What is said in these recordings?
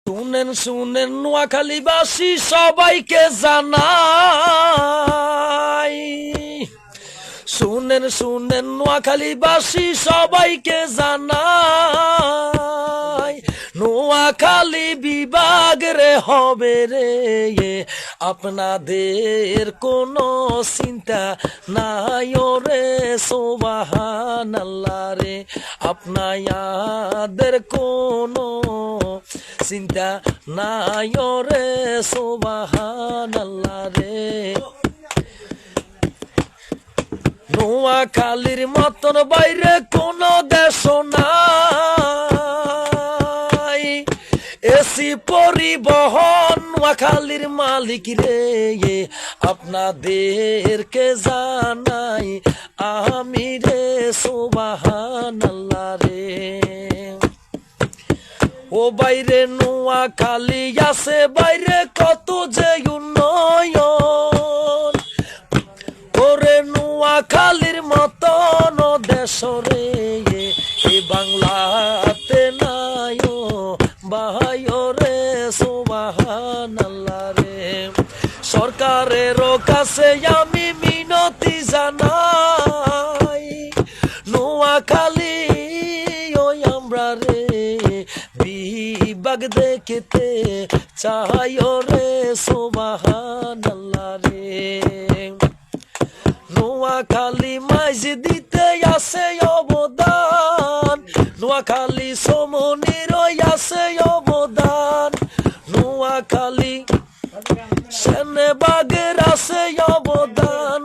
শুনেন শুনেন নোয়াখালীবাসী সবাইকে জানাই, শুনেন শুনেন নোয়াখালীবাসী সবাইকে জানাই, নোয়াখালী বিভাগ রে হবে রে, আপনাদের কোনো চিন্তা নাই রে, সুবহানাল্লাহ রে, আপনাদের কোনো চিন্তা নাই রে, সুবহানাল্লাহ রে। নোয়াখালীর মতন বাইরে কোন দেশ নাই, এসি পরিবহন নোয়াখালীর মালিক রে, আপনাদেরকে জানাই আমি রে, সুবহানাল্লাহ রে। ও বাইরে নোয়াখালী আছে বাইরে কত যে উন্নয়ন, ওরে নোয়াখালীর মতন দেশ রে এই বাংলাতে নাই ভাই রে, সুবহানাল্লাহ রে। সরকারের কাছে আমি মিনতি জানাই, নোয়াখালী ওই আমরা রে বিভাগ দেখতে চাই রে, সুবহানাল্লাহ রে। নোয়াখালী মাঝ দিতে আছে অবদান, নোয়াখালী সমনির আছে অবদান, নোয়াখালী সেনবাগের আছে অবদান,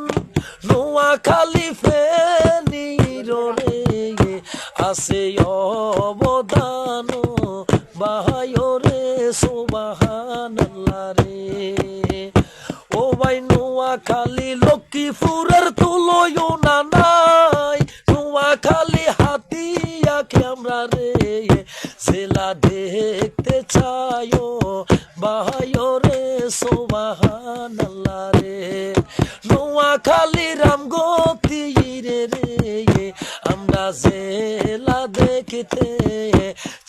নোয়াখালী ফেনীর রে আছে অবদান ভাই রে, সুবহানাল্লাহ রে। ও ভাই নোয়াখালী লক্ষ্মীপুরের তুলয় না নাই, নোয়াখালী হাতিয়া ক্যামেরা রে জেলা দেখতে চাই ভাই রে, সুবহানাল্লাহ রে। নোয়াখালী রামগতি রে আমরা জেলা দেখতে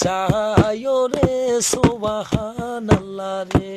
চাই রে, সুবহানাল্লাহ রে।